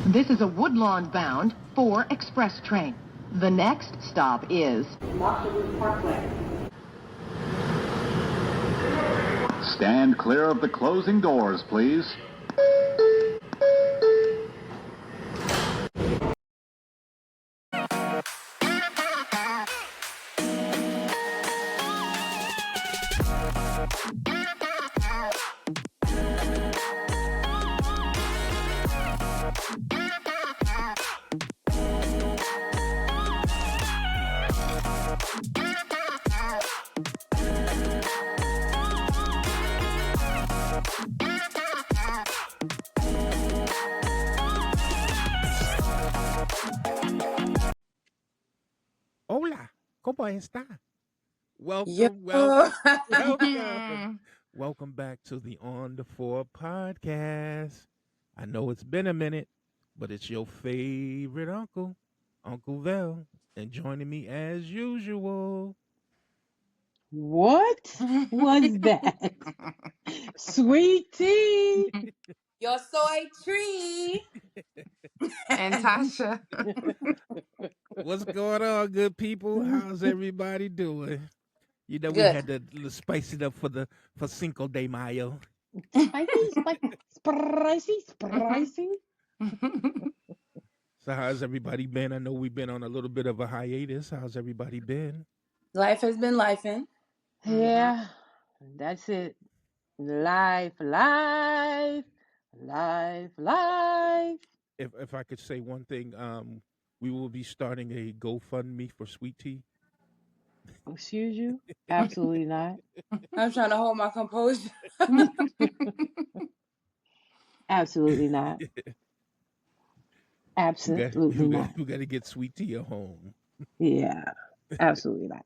This is a Woodlawn-bound 4 express train. The next stop is Onthe4 Parkway. Stand clear of the closing doors, please. Hola, ¿cómo está? Yo. Welcome back to the Onthe4 Podcast. I know it's been a minute, but it's your favorite uncle, Uncle Vel, and joining me as usual. What was that? Sweet tea. Your soy tree. And Tasha. What's going on, good people? How's everybody doing? You know, we Good. had to spice it up for Cinco de Mayo. Spicy. So how's everybody been? I know we've been on a little bit of a hiatus. How's everybody been? Life has been lifing. Yeah, that's it. Life. If I could say one thing, we will be starting a GoFundMe for Sweet Tea. Excuse you? Absolutely not. I'm trying to hold my composure. Absolutely not. Absolutely not. We got to get Sweet Tea a home. Yeah, absolutely not.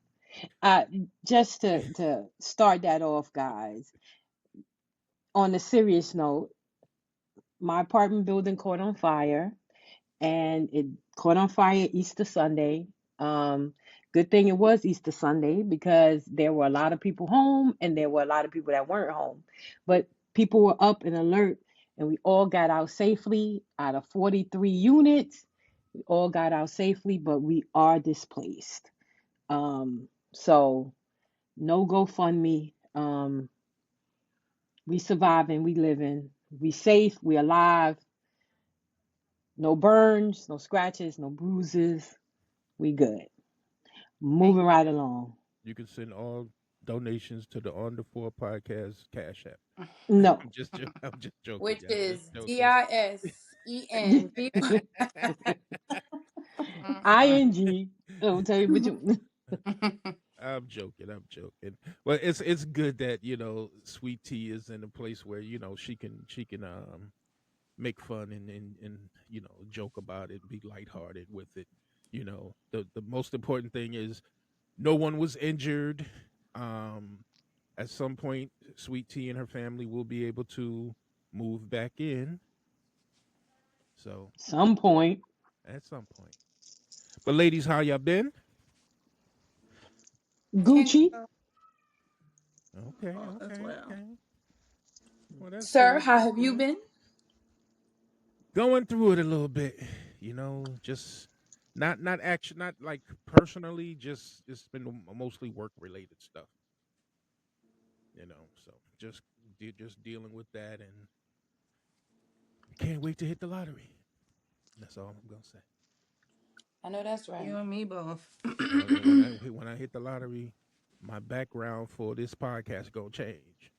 Just to start that off, guys, on a serious note, my apartment building caught on fire, and it caught on fire Easter Sunday. Good thing it was Easter Sunday because there were a lot of people home and there were a lot of people that weren't home. But people were up and alert, and we all got out safely. Out of 43 units, we all got out safely, but we are displaced. So no GoFundMe. We surviving, we living, we safe, we alive. No burns, no scratches, no bruises. We good. Moving right along. You can send all donations to the Onthe4 Podcast Cash App. No. I'm just joking. Which y'all. is Just joking. DISENV. ING. I'll tell you, but you. I'm joking. Well, it's good that Sweet Tea is in a place where she can make fun and joke about it, be lighthearted with it. The most important thing is no one was injured. At some point, Sweet Tea and her family will be able to move back in. So At some point. But ladies, how y'all been? Gucci. Okay. Well, that's Sir, good. how have you been? Going through it a little bit, just not action, not like personally, just it's been mostly work related stuff. So just dealing with that, and can't wait to hit the lottery. That's all I'm gonna say. I know that's right. You and me both. When I hit the lottery, my background for this podcast gonna change.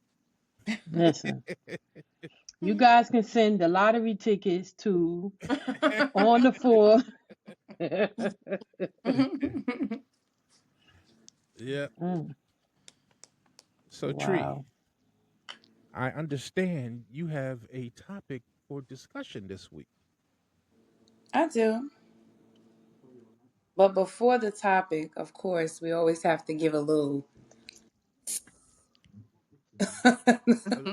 Listen. You guys can send the lottery tickets to Onthe4. Yeah. Mm. So Wow. Tree, I understand you have a topic for discussion this week. I do. But before the topic, of course, we always have to give a little A A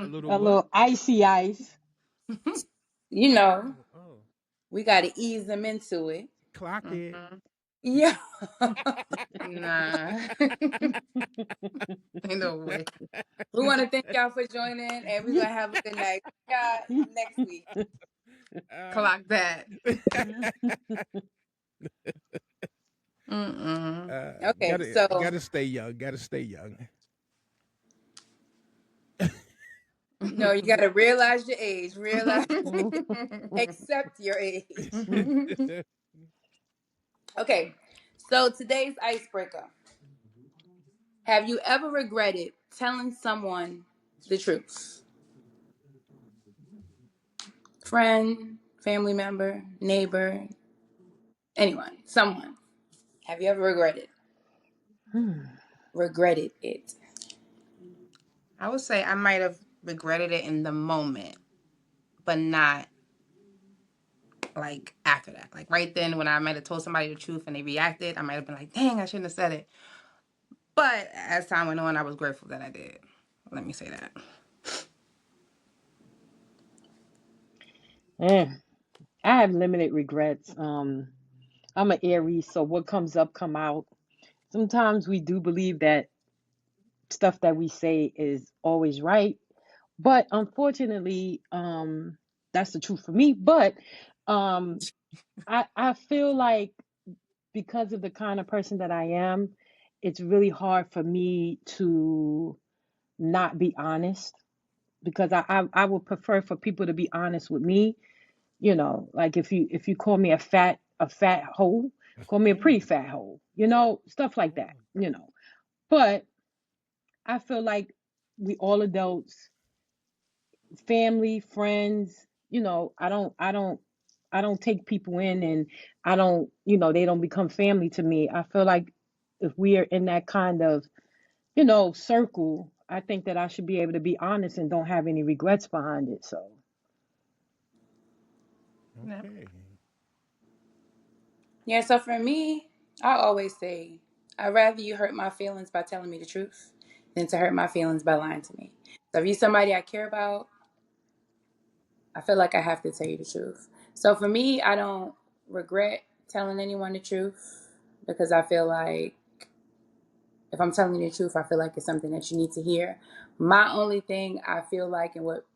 little what? little icy ice. Oh, we got to ease them into it. clock it. Yeah. Nah. Ain't no way. We want to thank y'all for joining, and we're going to have a good night. Yeah, next week. Clock that. Mm-mm. Okay, gotta so gotta stay young. Gotta stay young. no, you got to realize your age. Realize, accept your age. Okay, so today's icebreaker. Have you ever regretted telling someone the truth? Friend, family member, neighbor, anyone, someone. Have you ever regretted it? I would say I might have regretted it in the moment, but not like after that. Like right then when I might have told somebody the truth and they reacted, I might have been like, dang, I shouldn't have said it. But as time went on, I was grateful that I did. Let me say that. Mm, I have limited regrets. I'm an Aries, so what comes up come out. Sometimes we do believe that stuff that we say is always right, but unfortunately, that's the truth for me. But um, I feel like because of the kind of person that I am, it's really hard for me to not be honest because I would prefer for people to be honest with me. Like if you call me a fat hole, call me a pretty fat hole. Stuff like that. But I feel like we all adults, family, friends. I don't take people in, and I don't. They don't become family to me. I feel like if we are in that kind of circle, I think that I should be able to be honest and don't have any regrets behind it. So, Yeah. Okay. Yeah, so for me, I always say, I'd rather you hurt my feelings by telling me the truth than to hurt my feelings by lying to me. So if you're somebody I care about, I feel like I have to tell you the truth. So for me, I don't regret telling anyone the truth because I feel like if I'm telling you the truth, I feel like it's something that you need to hear. My only thing I feel like, and what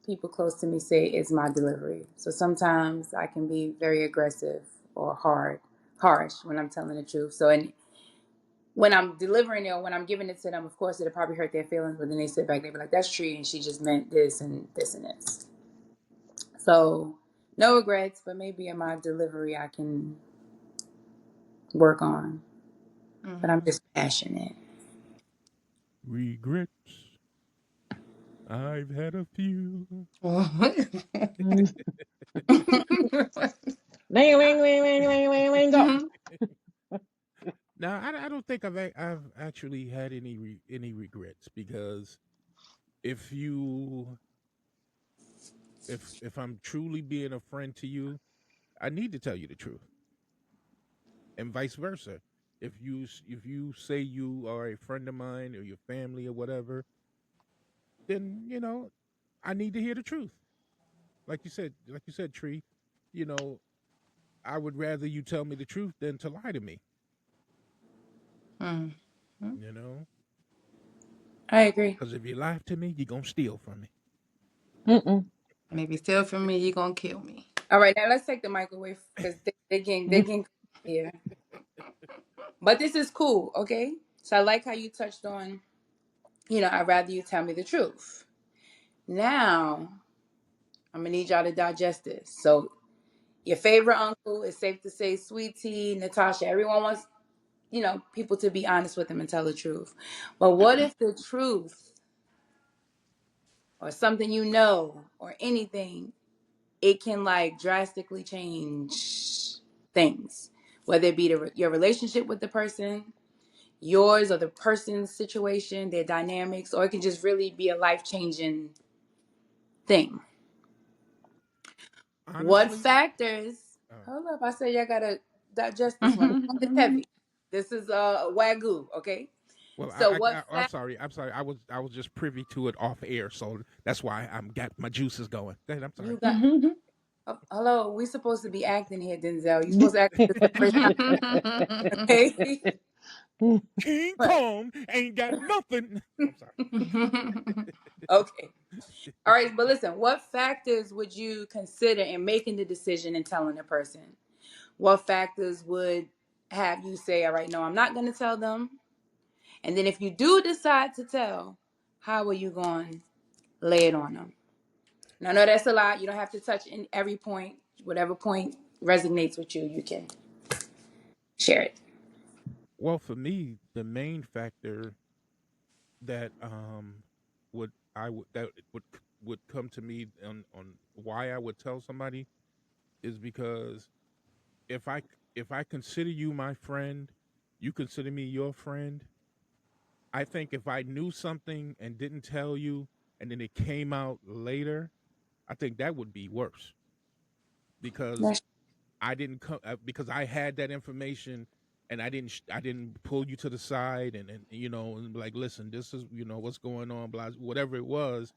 people close to me say, is my delivery. So sometimes I can be very aggressive or harsh when I'm telling the truth. So and when I'm delivering it or when I'm giving it to them, of course it'll probably hurt their feelings, but then they sit back, they be like, that's true, and she just meant this and this and this. So no regrets, but maybe in my delivery I can work on. But I'm just passionate. Regrets. I've had a few. ring, ring, go. Now, I don't think I've actually had any regrets because if you if I'm truly being a friend to you, I need to tell you the truth, and vice versa. If you say you are a friend of mine or your family or whatever, then I need to hear the truth. Like you said, Tree. You know, I would rather you tell me the truth than to lie to me. Mhm. You know, I agree. because if you lie to me, you're gonna steal from me. Mm-mm. And if you steal from me, you're going to kill me. All right, now let's take the mic away because they getting here. But this is cool, okay? So I like how you touched on, I'd rather you tell me the truth. Now I'm gonna need y'all to digest this. So your favorite uncle is safe to say Sweet Tea, Natasha. Everyone wants, people to be honest with them and tell the truth. But what if the truth or something or anything, it can like drastically change things, whether it be your relationship with the person, yours or the person's situation, their dynamics, or it can just really be a life changing thing. What Honestly, factors? oh, Hold up, I said y'all gotta digest this one. This one is heavy. This is wagyu, okay? well, So what I'm sorry. I'm sorry. I was just privy to it off air, so that's why I'm got my juices going. Go ahead, I'm sorry. you got? Hello, we supposed to be acting here, Denzel. You supposed to act like this the first time, okay? King Right. Kong ain't got nothing. I'm sorry. Okay. All right, but listen, what factors would you consider in making the decision and telling a person? What factors would have you say, all right, no, I'm not going to tell them? And then if you do decide to tell, how are you going to lay it on them? And I know that's a lot. You don't have to touch in every point. Whatever point resonates with you, you can share it. Well, for me, the main factor that would I would that would come to me on why I would tell somebody is because if I if I consider you my friend, you consider me your friend. I think if I knew something and didn't tell you, and then it came out later, I think that would be worse because That's I didn't come because I had that information and I didn't pull you to the side and and be like, listen, this is what's going on, blah, whatever it was.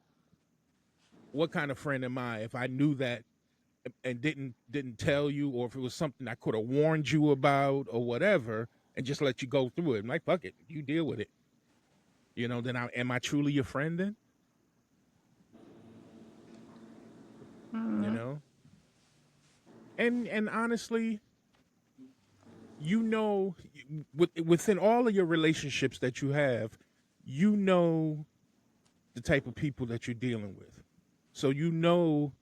What kind of friend am I if I knew that and didn't tell you, or if it was something I could have warned you about or whatever, and just let you go through it? I'm like, fuck it, you deal with it. Then am I truly your friend then? You Mhm. know, and honestly, you know, within all of your relationships that you have, you know the type of people that you're dealing with. So you know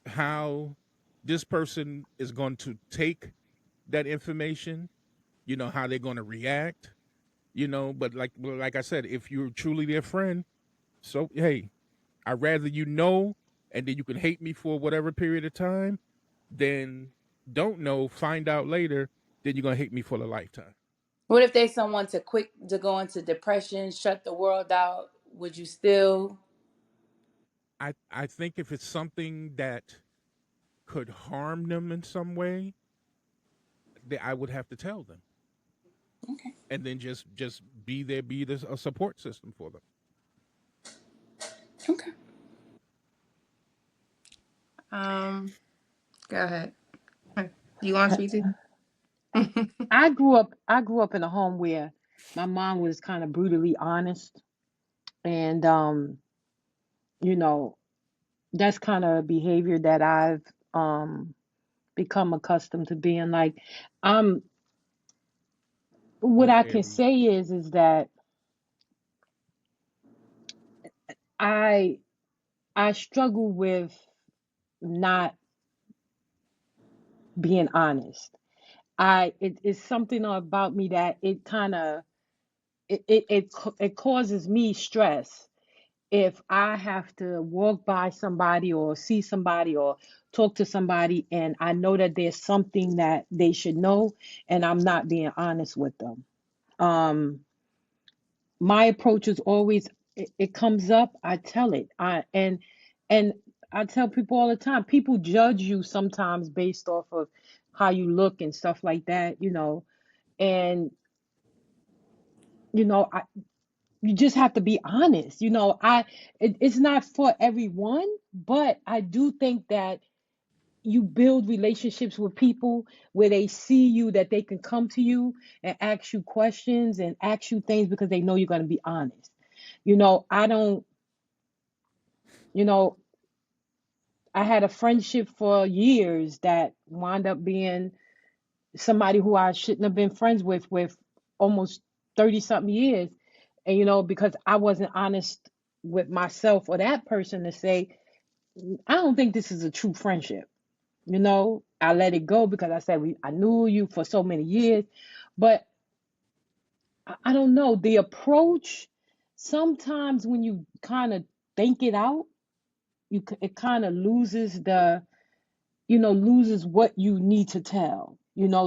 how this person is going to take that information, how they're going to react, but like I said, if you're truly their friend, so hey, I'd rather and then you can hate me for whatever period of time than don't know, find out later, then you're going to hate me for a lifetime. what if they someone to quick to go into depression, shut the world out? Would you still? I think if it's something that could harm them in some way, I would have to tell them, Okay. and then just be a support system for them. Okay. Um, Go ahead. You want sweetie? I grew up in a home where my mom was kind of brutally honest, and you know, that's kind of behavior that I've um become accustomed to being like. Um, what What I can Aries? say is that I I struggle with not being honest. It is something about me that it kind of it causes me stress if I have to walk by somebody or see somebody or talk to somebody and I know that there's something that they should know and I'm not being honest with them. Um, my approach is always it comes up, I tell it. And I tell people all the time, people judge you sometimes based off of how you look and stuff like that. And you know, I you just have to be honest. It's not for everyone, but I do think that you build relationships with people where they see you, that they can come to you and ask you questions and ask you things because they know you're going to be honest. I don't, you know, I had a friendship for years that wound up being somebody who I shouldn't have been friends with almost 30 something years. And, because I wasn't honest with myself or that person to say, I don't think this is a true friendship. I let it go because I said I knew you for so many years. But I don't know. The approach, sometimes when you kind of think it out, it kind of loses what you need to tell.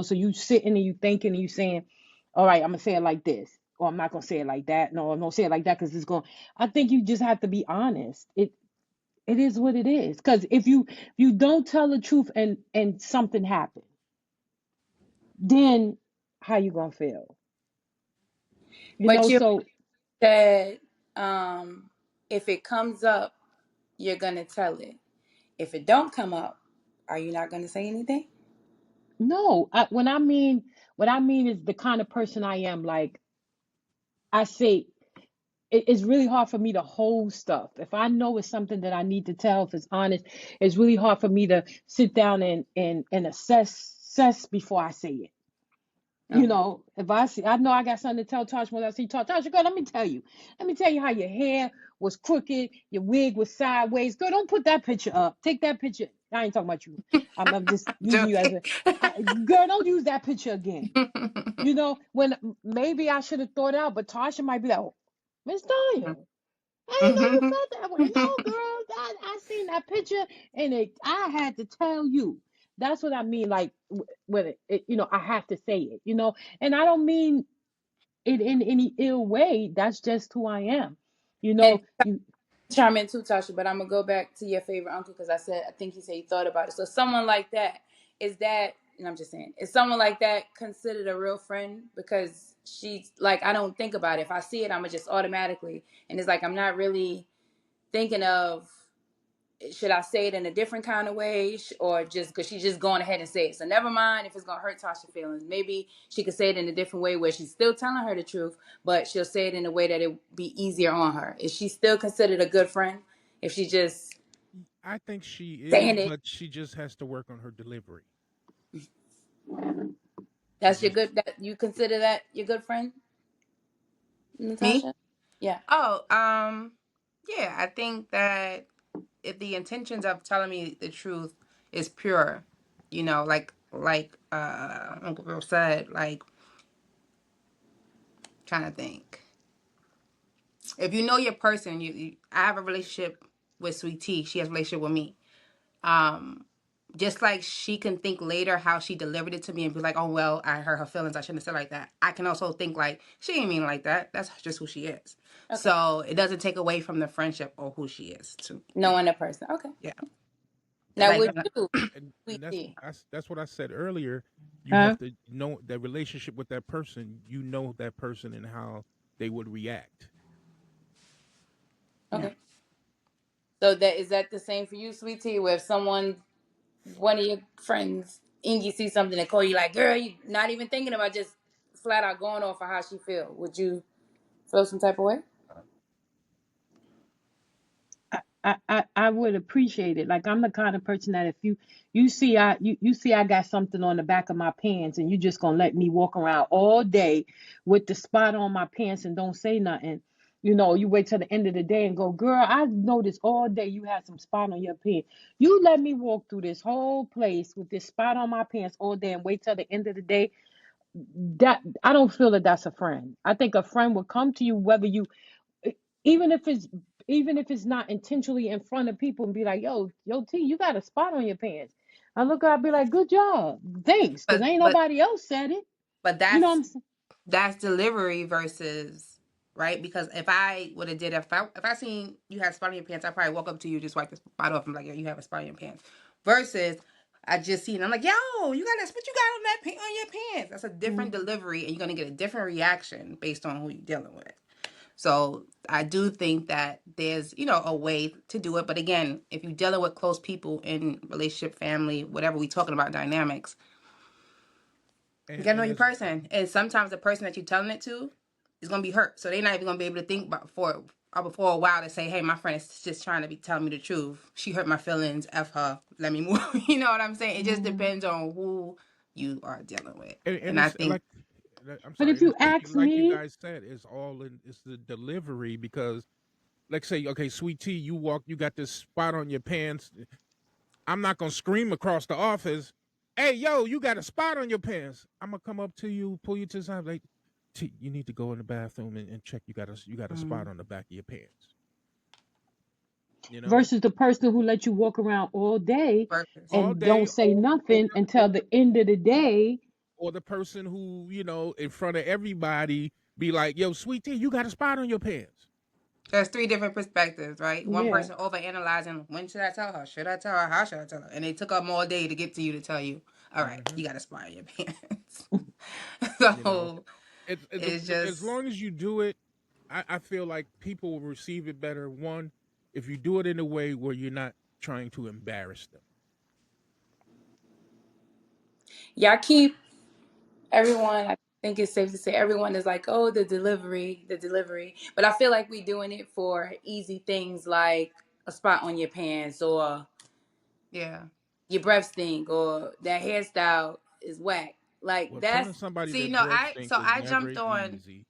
So you sitting and you thinking and you saying, all right, I'm gonna say it like this, or I'm not gonna say it like that. No, I'm gonna say it like that because it's going. I think you just have to be honest. It is what it is. Because if you don't tell the truth and something happens, then how you gonna feel? But you So said, if it comes up, you're gonna tell it. If it don't come up, are you not gonna say anything? no, What I mean is the kind of person I am. Like I say, it's really hard for me to hold stuff. If I know it's something that I need to tell, if it's honest, it's really hard for me to sit down and assess before I say it. You Okay. know, if I see, I know I got something to tell Tasha when I see Tasha, girl, let me tell you. Let me tell you how your hair was crooked, your wig was sideways. Girl, don't put that picture up. Take that picture. I ain't talking about you. I'm just using you as Joking. a, girl, don't use that picture again. You know, when maybe I should have thought out, but Tasha might be like, oh, Miss Tanya, I ain't know you Mhm. felt that way. No, girl, I seen that picture and I had to tell you. That's what I mean. Like when you know, I have to say it. You know, and I don't mean it in any ill way. That's just who I am. You And know, you. chime in too, Tasha, but I'm gonna go back to your favorite uncle because I think you said you thought about it. So someone like that, is that, and I'm just saying, is someone like that considered a real friend? Because she's like, I don't think about it. If I see it, I'm gonna just automatically, and it's like I'm not really thinking of, should I say it in a different kind of way, or just because she's just going ahead and say it. So never mind if it's gonna hurt Tasha's feelings. Maybe she could say it in a different way where she's still telling her the truth, but she'll say it in a way that it be easier on her. Is she still considered a good friend if she just I think she is, saying it? but she just has to work on her delivery. She That's your just good. That you consider that your good friend, Me? Natasha? Yeah. Oh, yeah, I think that if the intentions of telling me the truth is pure, like Uncle Bill said, like trying to think. If you know your person, I have a relationship with Sweet Tea. She has a relationship with me. Um, just like she can think later how she delivered it to me and be like, oh well, I hurt her feelings. I shouldn't have said it like that. I can also think like she didn't mean it like that. That's just who she is. Okay. So it doesn't take away from the friendship or who she is. To Knowing the person. Okay. yeah, Now like would you, and Sweet Tea? that's what I said earlier. You Huh? have to know that relationship with that person. You know that person and how they would react. Yeah. Okay. So that is that the same for you, Sweet Tea? Where if someone, one of your friends, Ingy, sees something and call you like, girl, you not even thinking about, just flat out going off of how she feel, would you feel some type of way? I would appreciate it. Like I'm the kind of person that if you see I got something on the back of my pants and you just gonna let me walk around all day with the spot on my pants and don't say nothing. You know, you wait till the end of the day and go, girl, I noticed all day you had some spot on your pants. You let me walk through this whole place with this spot on my pants all day and wait till the end of the day. That I don't feel that that's a friend. I think a friend will come to you whether you even if it's even if it's not intentionally in front of people and be like, yo, T, you got a spot on your pants. I look up, be like, good job, thanks, because but ain't but nobody else said it. but You know what that's I'm saying? that's delivery versus right because if I would have did if I seen you had spot on your pants, I probably walk up to you, just wipe the spot off and be like, yo, you have a spot on your pants. Versus I just seen I'm like, yo, you got that spot you got on on your pants. That's a different Mhm. delivery and you're gonna get a different reaction based on who you're dealing with. So I do think that there's, a way to do it. But again, if you're dealing with close people in relationship, family, whatever we talking about dynamics, you gotta know And your as person. And sometimes the person that you're telling it to is gonna be hurt. So they're not even gonna be able to think about before a while to say, hey, my friend is just trying to be telling me the truth. She hurt my feelings. F her. Let me move. You know what I'm saying? It just Mhm. depends on who you are dealing with. and And I it's think like I'm But sorry, if and you it's ask like you me, guys said, it's the delivery because let's say, okay, Sweet Tea, you got this spot on your pants. I'm not gonna scream across the office, hey yo, you got a spot on your pants. I'm gonna come up to you, pull you to the side, like, T, you need to go in the bathroom and check you got a spot mm, on the back of your pants. You know? versus the person who let you walk around all day purpose. All and don't day say nothing or until the end of the day. or the person who, in front of everybody be like, yo, Sweet Tea, you got a spot on your pants. There's three different perspectives, right? One Yeah. person over analyzing when should I tell her? Should I tell her? How should I tell her? And they took them all day to get to you to tell you, all right, Hmm. you got to spy in your pants. You know, So it's as just long as you do it, I feel like people will receive it better. One, if you do it in a way where you're not trying to embarrass them. Y'all keep everyone, I think it's safe to say everyone is like, oh, the delivery. But I feel like we're doing it for easy things like a spot on your pants or Yeah. your breath stink or that hairstyle is whack. Like Well, that's telling somebody See, their no, breath stink is I never jumped on. easy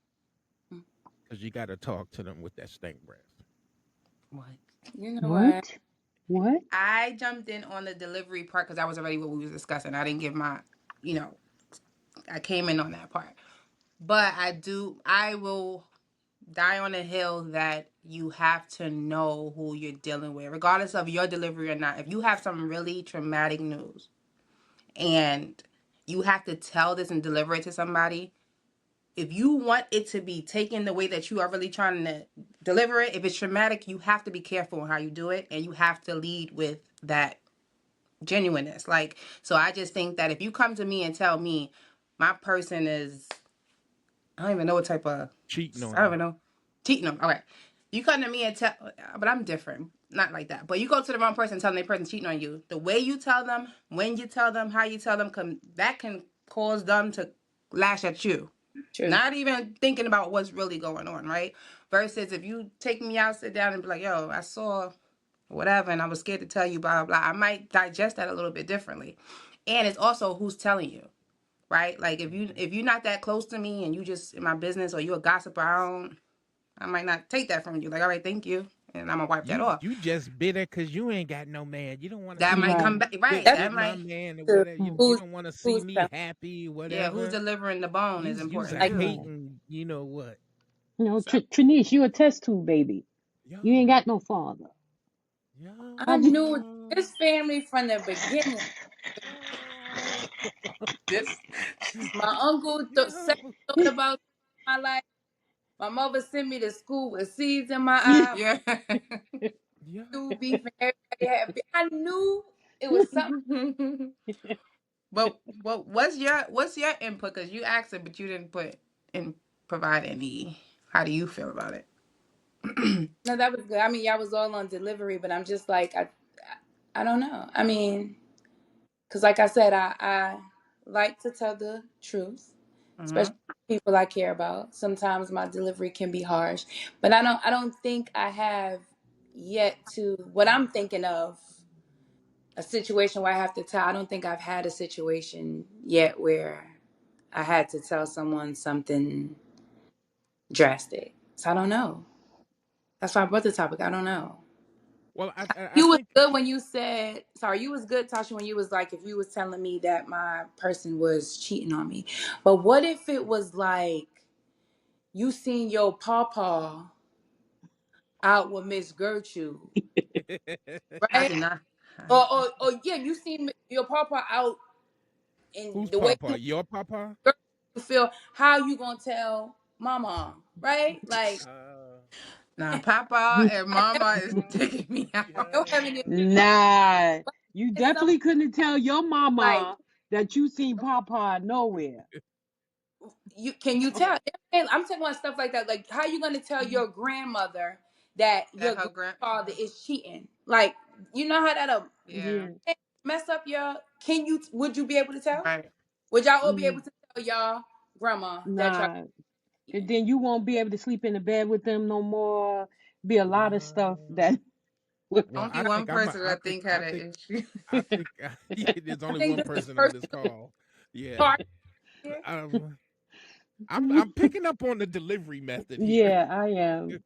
because you got to talk to them with that stink breath. What? you know what? What? What? I jumped in on the delivery part because that was already what we was discussing. I didn't give my, you know, I came in on that part. But I will die on the hill that you have to know who you're dealing with, regardless of your delivery or not. If you have some really traumatic news and you have to tell this and deliver it to somebody, if you want it to be taken the way that you are really trying to deliver it, if it's traumatic, you have to be careful on how you do it, and you have to lead with that genuineness. Like, so I just think that if you come to me and tell me my person is, I don't even know what type of, Cheating I on don't you. even know, cheating them. Okay, you come to me and tell, but I'm different, not like that. But you go to the wrong person, telling the person cheating on you. The way you tell them, when you tell them, how you tell them, that can cause them to lash at you. True. Not even thinking about what's really going on, right? Versus if you take me out, sit down, and be like, "Yo, I saw whatever, and I was scared to tell you, blah, blah, blah." I might digest that a little bit differently. And it's also who's telling you, right? Like if you're not that close to me and you just in my business or you're a gossiper, I might not take that from you. Like, all right, thank you, and I'm gonna wipe that off. You just bitter because you ain't got no man. You don't want to That see might me Right. come back, right? That's That with my might, man or true. whatever. Hmm. You don't want to see Who's me telling? happy or yeah. Who's whatever. delivering the bone is You's important a too. Right. hating, you know what? You know, So, Trinice, you a test tube baby. You ain't yo, got no father. I I just, knew yo, this family from the beginning. yo, This my uncle said yo, thought about my life. My mother sent me to school with seeds in my eye. My Yeah. yo. knew beef and everybody had beef. I knew it was something. But what's your input? Because you asked it, but you didn't provide any. How do you feel about it? No, that was good. I mean, y'all was all on delivery, but I'm just like I don't know. I mean, because like I said, I like to tell the truth, Mm-hmm. especially people I care about. Sometimes my delivery can be harsh, but I don't think I have yet to what I'm thinking of a situation where I have to tell. I don't think I've had a situation yet where I had to tell someone something drastic. So I don't know. That's why I brought the topic. I don't know. Well, I You was think good when you said sorry. You was good, Tasha, when you was like if you was telling me that my person was cheating on me. But what if it was like you seen your pawpaw out with Miss Gertrude, I right? did not. Or yeah, you seen your pawpaw out in who's the way you Papa? Your Papa? feel. How you gonna tell mama, right? Like Uh, Nah, Papa and I never Mama is taking me out. don't have yo, any. nah. You It's something definitely couldn't tell your like mama that you seen Papa nowhere. you can you tell? I'm talking about stuff like that. Like how you gonna tell your grandmother that That your her grand. grandfather is cheating? Like you know how that'll Yeah. Yeah. mess up your. Can you? Would you be able to tell? Right. Would y'all all be Mm, able to tell y'all grandma that y'all nah. And cheating? then you won't be able to sleep in the bed with them no more. Be a lot of stuff yo. that Well, Only one person I think had an issue. I think there's I only think one this is person on this personal call. Yeah. part here. Um, I'm picking up on the delivery method here. yeah, I am.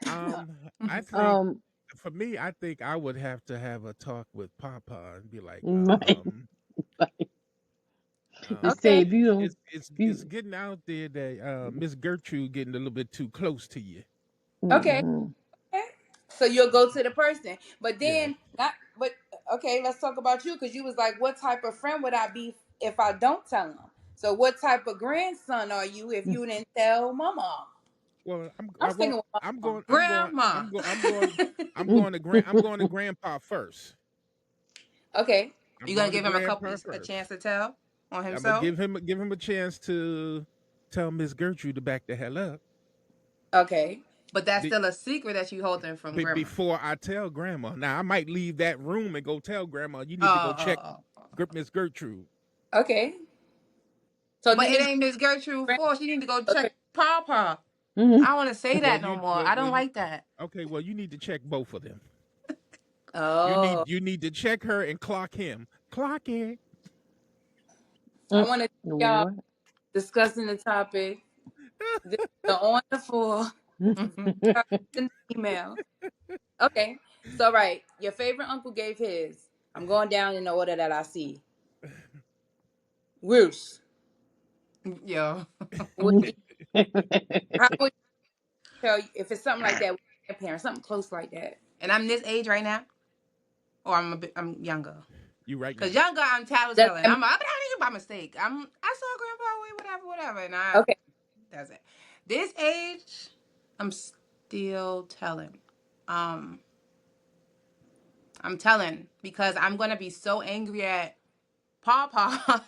Um, I think Um for me, I think I would have to have a talk with Papa and be like, my to say Okay. if you don't it's you getting out there that Miss Gertrude getting a little bit too close to you. Okay. mm, Okay. So you'll go to the person, but Yeah. then not. But okay, let's talk about you because you was like, what type of friend would I be if I don't tell him? So what type of grandson are you if you didn't tell mama? Well, I'm sticking with I'm mama. going, I'm going, Grandma. I'm going, I'm going, mm. I'm going to Grandpa first. Okay. I'm You gonna going to give him Grandpa a first. chance to tell on I'm gonna himself? give him a chance to tell Miss Gertrude to back the hell up Okay. But that's be, still a secret that you holding from grandma. before I tell Grandma. Now I might leave that room and go tell Grandma. You need to go check Oh, oh, oh. Miss Gertrude. Okay. So But then it it's ain't Miss Gertrude grand- fault. She need to go okay. check Papa. Mhm. I don't want to say Well, that no you more. well, I well don't you like that. okay. Well, you need to check both of them. Oh, You need to check her and clock him. Clock it. I want to y'all Lord. discussing the topic. This is the on the floor. Send an email. Okay. So right, your favorite uncle gave his. I'm going down in the order that I see. Roos. Yo. Would you, how would you tell if it's something like that with your parents, something close like that? And I'm this age right now, or I'm younger. You right Cause now. younger, I'm Does tattletelling. that I'm by mistake. I saw Grandpa whatever, and okay? that's it. This age, I'm still telling. Um, I'm telling because I'm gonna be so angry at Papa.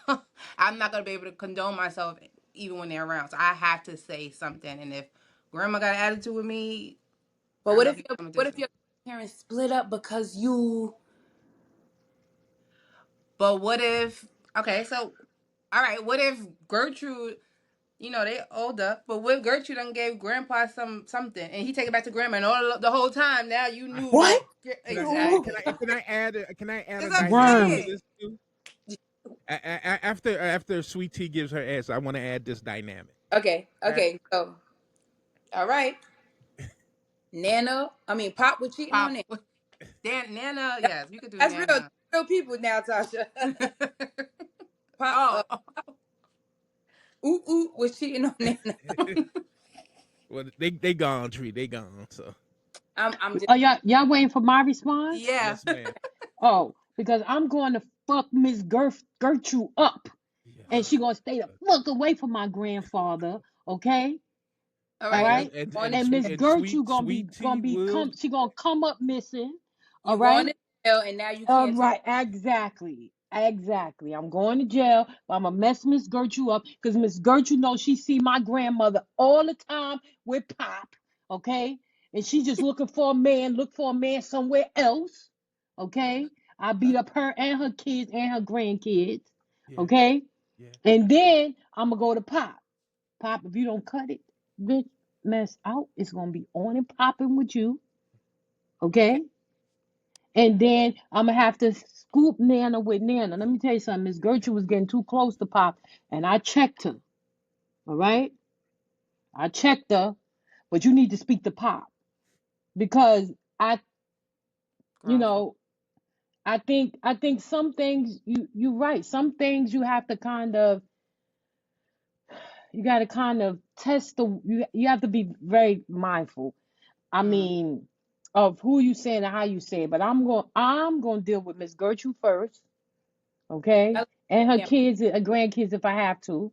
I'm not gonna be able to condone myself even when they're around. So I have to say something. And if Grandma got an attitude with me, But I love you, Grandma what if Disney. your parents split up because you? But what if? Okay, so all right. What if Gertrude? They older, but what if Gertrude done gave Grandpa something, and he take it back to Grandma, and all the whole time now you I, knew What? that can exactly. I add a Because I'm dynamic to Worms. saying, this too? After Sweet Tea gives her answer, I want to add this dynamic. Okay, okay, okay. So, all right. Pop was cheating on Pop, Nana. Nana, That- yes, we could do That's Nana. real people now, Tasha. Pop, Oh, ooh, ooh, was cheating on Nana. Well, they gone, Tree. They gone. So I'm just Oh, y'all waiting for my response? yeah. yes, ma'am. Oh, because I'm going to fuck Miss Gertrude up, and Yes. she gonna stay the fuck away from my grandfather. Okay, all all right. And right. On And Miss and Gertrude sweet tea will. she gonna come up missing. All you going right. to jail, and now you can't talk. Right, exactly. Exactly. I'm going to jail, but I'm gonna mess Miss Gertrude up because Miss Gertrude knows she see my grandmother all the time with Pop, okay? And she just look for a man somewhere else, okay? I beat up her and her kids and her grandkids, Yeah, okay? yeah. And then I'm gonna go to Pop. Pop, if you don't cut it, bitch, mess out, it's gonna be on and popping with you, Okay. okay? And then I'm gonna have to scoop Nana with Nana. Let me tell you something. Miss Gertrude was getting too close to Pop, and I checked her. All right, I checked her, but you need to speak to Pop because I, you Grown folk. know, I think some things you're right. Some things you have to you got to kind of test you have to be very mindful. I Mm, mean, of who you saying and how you say it. But I'm going to deal with Miss Gertrude first, I okay, like and her him. kids and grandkids if I have to,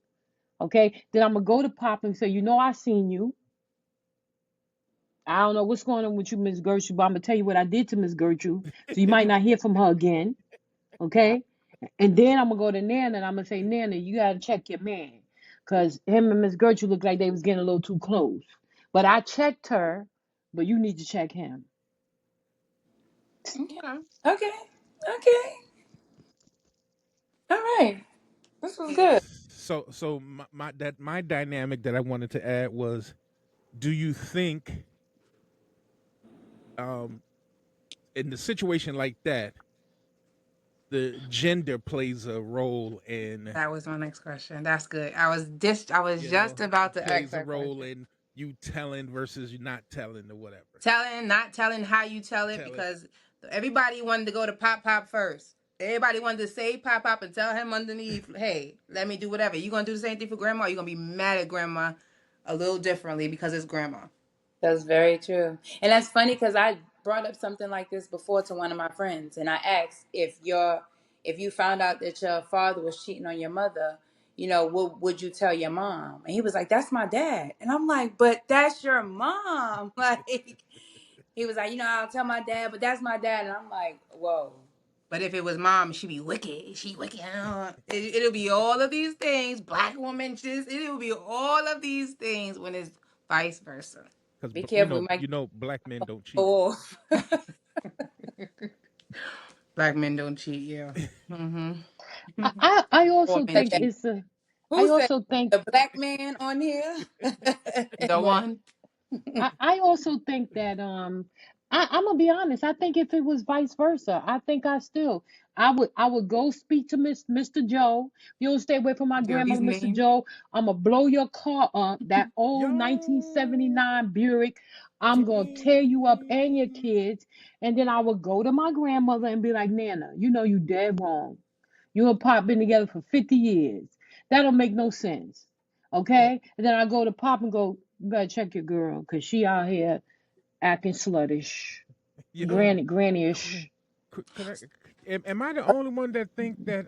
okay. Then I'm gonna go to Pop and say, I seen you. I don't know what's going on with you, Miss Gertrude, but I'm gonna tell you what I did to Miss Gertrude, so you might not hear from her again, yeah. okay. And then I'm gonna go to Nana and I'm gonna say, Nana, you gotta check your man, cause him and Miss Gertrude looked like they was getting a little too close. But I checked her, but you need to check him. Okay. Okay. Okay. Okay. All right. This was Yeah. good. So my dynamic that I wanted to add was: do you think, um, in the situation like that, the gender plays a role in, That was my next question. That's good. I was just about to ask plays a that role question. in you telling versus you not telling or whatever? Telling, not telling, how you tell it, Tell it. because everybody wanted to go to Pop first. Everybody wanted to say Pop and tell him underneath, hey, let me do whatever. You gonna do the same thing for Grandma? Or you gonna be mad at Grandma a little differently because it's Grandma? That's very true. And that's funny because I brought up something like this before to one of my friends, and I asked if you found out that your father was cheating on your mother, what would you tell your mom? And he was like, "That's my dad." And I'm like, "But that's your mom." Like he was like, "I'll tell my dad, but that's my dad." And I'm like, "Whoa." But if it was Mom, she be wicked. She wicked. It'll be all of these things. Black woman, it'll be all of these things when it's vice versa. Because Be careful, we might black men don't cheat. go off. Black men don't cheat. Yeah. Mm-hmm. I All also men think Okay. cheat. it's a I Who said also think the black man on here? The well, one. I also think that I'm gonna be honest. I think if it was vice versa, I think I would go speak to Mr. Joe. You don't stay away from my Joey's grandmother, Mr. name. Joe. I'm gonna blow your car up, that old Yo, 1979 Buick. I'm gonna tear you up and your damn. kids. And then I would go to my grandmother and be like, Nana, you dead wrong. You and Pop been together for 50 years. That don't make no sense. Okay? And then I go to Pop and go, you better check your girl, because she out here acting sluttish, Yo, granny-ish. could am I the only one that think that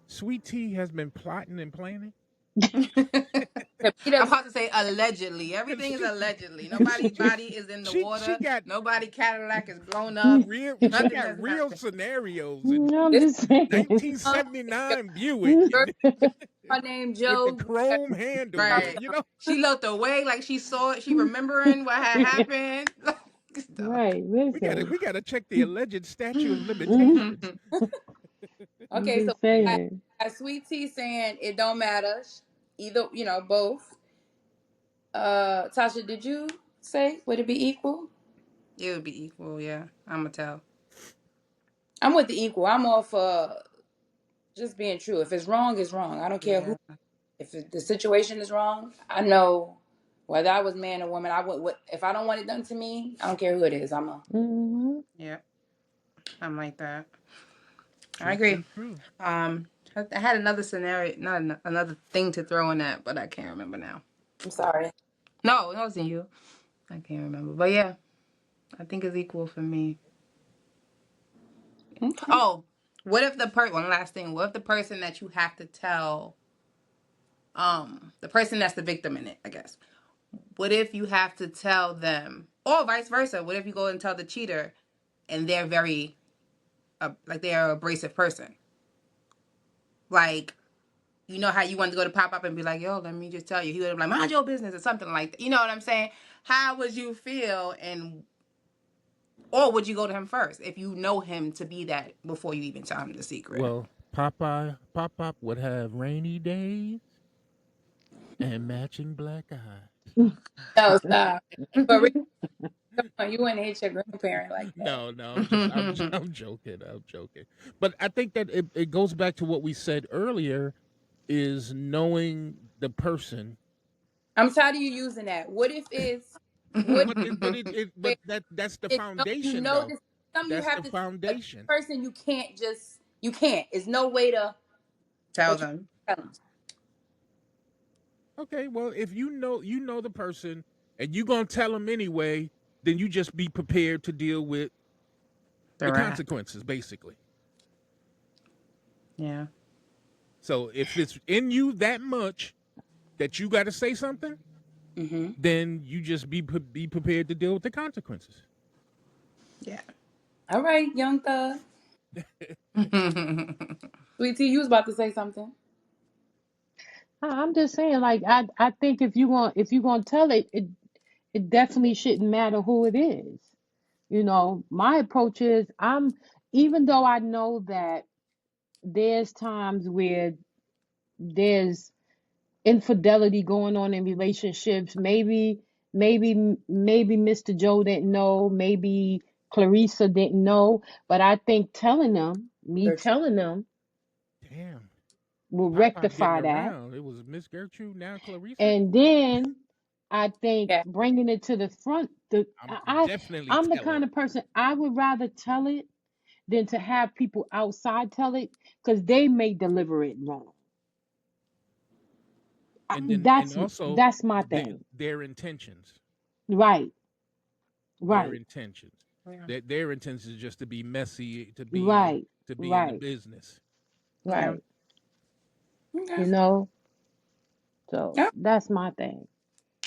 Sweet Tea has been plotting and planning? To beat I'm up about to say allegedly. 'Cause Everything is allegedly. Nobody's body is in the she water. got Nobody Cadillac is blown up. she Nothing got has real happened. scenarios in I'm this just saying. 1979 Buick girl named with the Joe. chrome handles. Right. You know, She looked away like she saw it. She remembering what had happened. Stuff. Right, listen. we gotta check the alleged statute of I'm limitations. Okay, so just I, saying. Sweet Tea saying it don't matter. Either, both. Tasha, did you say would it be equal? It would be equal, yeah. I'ma tell. I'm with the equal. I'm all for just being true. If it's wrong, it's wrong. I don't care Yeah. who. If the situation is wrong, I know whether I was man or woman. I would. If I don't want it done to me, I don't care who it is. Hmm. Yeah. I'm like that. I True, agree. true, true. I had another scenario, not another thing to throw in that, but I can't remember now. I'm sorry. No, it wasn't you. I can't remember. But yeah, I think it's equal for me. Okay. Oh, what if one last thing, what if the person that you have to tell, the person that's the victim in it, I guess. What if you have to tell them, or vice versa? What if you go and tell the cheater and they're very, like they're an abrasive person? Like, you know how you want to go to pop up and be like, yo, let me just tell you. He would have been like, mind your business or something like that. You know what I'm saying? How would you feel? Or would you go to him first if you know him to be that before you even tell him the secret? Well, Pop would have rainy days and matching black eyes. No, stop. But really, come on, you wouldn't hit your grandparent like that. No, I'm joking. I'm joking. But I think that it goes back to what we said earlier is knowing the person. I'm tired of you using that. What if it's what But if that's the it's no, you foundation know though. this something you That's have the to but this foundation. person you can't. There's no way to Tell but you them. tell them. Okay, well, if you know the person and you gonna tell them anyway, then you just be prepared to deal with The the rat. consequences, basically. Yeah. So if it's in you that much that you got to say something, Mm-hmm. then you just be prepared to deal with the consequences. Yeah. All right, young thug. Sweet Tea, you was about to say something. I'm just saying, like, I think if you gonna tell it definitely shouldn't matter who it is. My approach is even though I know that there's times where there's infidelity going on in relationships. Maybe Mr. Joe didn't know, maybe Clarissa didn't know, but I think me Gertrude. telling them Damn, will Pop getting rectify that. around. It was Miss Gertrude, now Clarissa. And then I think Yeah. bringing it to the front, I'm I definitely I'm the telling. kind of person I would rather tell it than to have people outside tell it, because they may deliver it wrong. And That's also that's my thing. their intentions. Right, Their right, intentions. Yeah. Their intentions is just to be messy, right, to be in the right, business. Yeah. right. Okay. You know, so Yeah. that's my thing.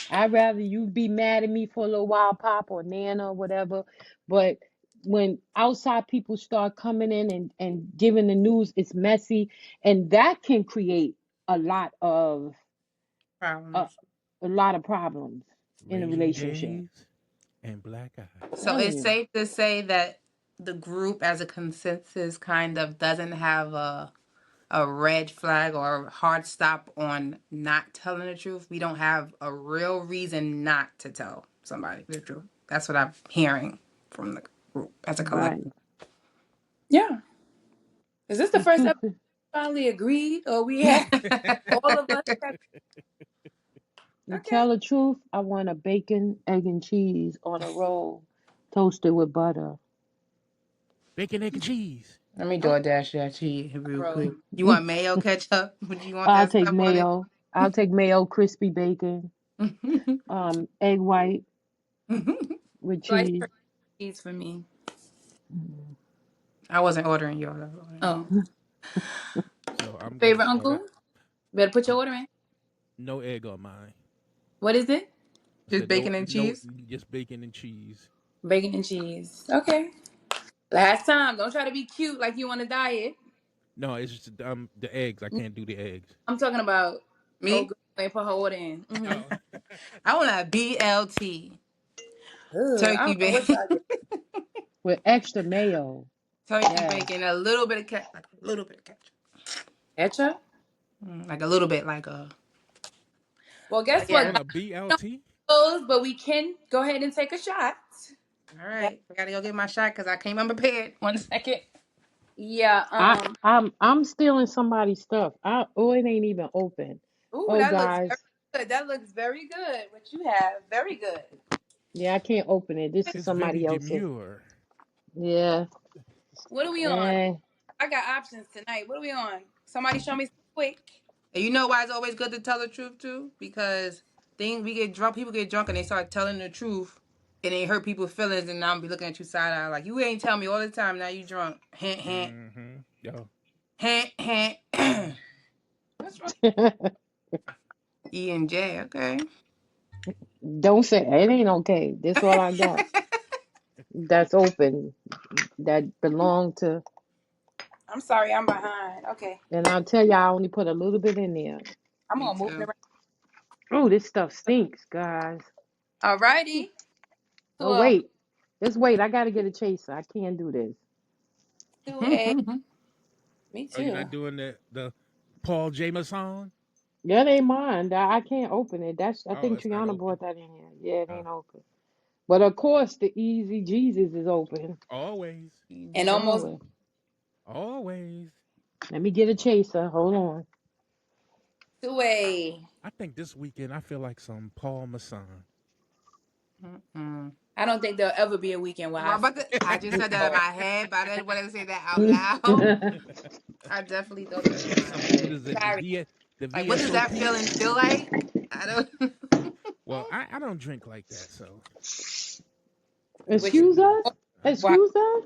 I'd rather you be mad at me for a little while, Pop or Nana or whatever. But when outside people start coming in and giving the news, it's messy, and that can create a lot of uh, Problems. a lot of problems in a Rainy relationship. days and black eyes. So Telling it's you. safe to say that the group as a consensus kind of doesn't have a a red flag or a hard stop on not telling the truth. We don't have a real reason not to tell somebody the truth. That's what I'm hearing from the group as a collective. Right. Yeah. Is this the The first truth episode is, we finally agreed, or we have all of us? to Okay. tell the truth, I want a bacon, egg, and cheese on a roll, toasted with butter. Bacon, egg, and cheese. Let me I'm DoorDash that to you real bro. quick. You want mayo ketchup? Would you want I'll that take stuff on it? mayo. I'll take mayo, crispy bacon, egg white with Slice cheese. cheese for me. I wasn't ordering y'all. I was ordering. Oh, So I'm gonna favorite uncle? Better put your um, order in. no egg on mine. What is it? I Just said no, bacon and no, cheese? just bacon and cheese. Bacon and cheese. Okay. Last time. Don't try to be cute like you on a diet. No, it's just the eggs. I can't do the eggs. I'm talking about old Me? girl ain't put her order in. Oh, I want a BLT. I Turkey don't know what bacon. y'all get. With extra mayo. Turkey Yes. bacon, a little bit of ketchup. Like a little bit of ketchup. Ketchup? Like a little bit, like a. Well, guess what? Yeah. on a BLT. Guys? But we can go ahead and take a shot. All right. I gotta go get my shot because I came unprepared. 1 second. Yeah. I'm stealing somebody's stuff. Oh, it ain't even open. Ooh, Oh, that looks very guys. good. That looks very good. What you have, very good. Yeah, I can't open it. This is It's very somebody else's. demure. Yeah. What are we on? Eh. I got options tonight. What are we on? Somebody show me something quick. And you know why it's always good to tell the truth too? Because we get drunk, people get drunk and they start telling the truth and they hurt people's feelings and now I'm be looking at you side eye like you ain't tell me all the time, now you drunk. Hint hint. Mm-hmm. Yo, Hint hint. What's wrong? E and J, okay. Don't say it ain't okay. This all I got. That's open. That belong to. I'm sorry, I'm behind. Okay. And I'll tell you, I only put a little bit in there. I'm Me gonna move it too. around. Oh, this stuff stinks, guys. Alrighty. Oh, wait. Just wait. I got to get a chaser. I can't do this. To a me are you too. not doing the Paul Jameson? That ain't mine. I can't open it. I Oh, think it's not Triana open. brought that in here. Yeah, it Oh, ain't open. But of course, the Easy Jesus is open. always, And almost Always. always. Let me get a chaser. Hold on. to a. I think this weekend I feel like some Paul Masson. I don't think there'll ever be a weekend where I Well, feel I just said that in oh, my head, but I didn't want to say that out loud. I definitely thought that in my What head. is it? sorry. The Like, what does that VSOP? feeling feel like? I don't. Well, I don't drink like that, so Which Excuse us? why Excuse us?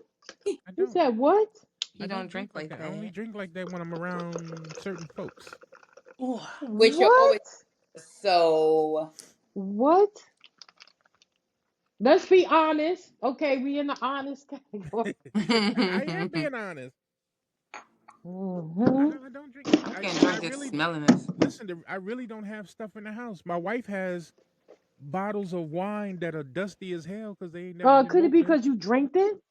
I You don't. said what? You I don't don't drink drink like like that. I only that. drink like that when I'm around certain folks. which you're What? always so What? Let's be honest. Okay, we in the honest category. I am being honest. Hmm. I don't drink. I I can't I drink just really smelling this. listen. I really don't have stuff in the house. My wife has bottles of wine that are dusty as hell because they ain't never been Could it be opened. because you drank it?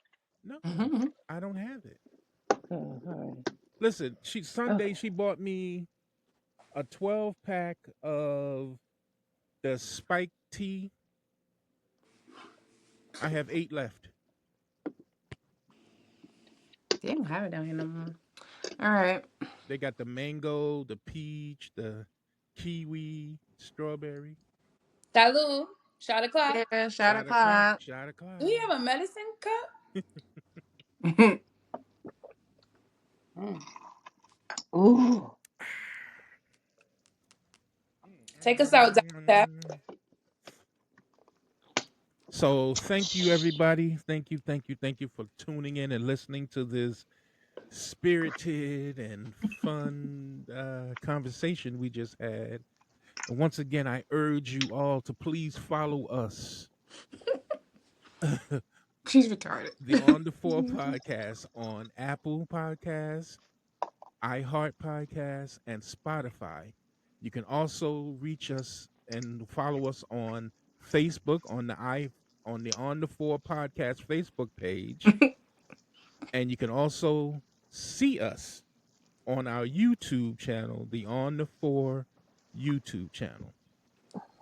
No, I don't have it. Oh, all right. Listen, Okay. Sunday she bought me a 12 pack of the spiked tea. I have 8 left. They don't have it down here no more. All right. They got the mango, the peach, the kiwi, strawberry. salud. Shot o'clock. Yeah, shot Shot o'clock, o'clock. shot Do o'clock. you have a medicine cup? Mm. Ooh. Take us out, Dr. So thank you everybody. Thank you for tuning in and listening to this spirited and fun conversation we just had. And once again, I urge you all to please follow us. She's retarded. The On the 4 podcast on Apple Podcasts, iHeart Podcasts, and Spotify. You can also reach us and follow us on Facebook on the On the 4 Podcast Facebook page. And you can also see us on our YouTube channel, the On4 YouTube channel.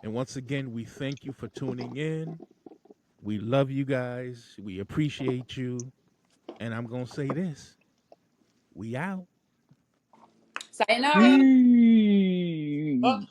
And once again, we thank you for tuning in. We love you guys. We appreciate you. And I'm going to say this. We out. Sayonara. Peace.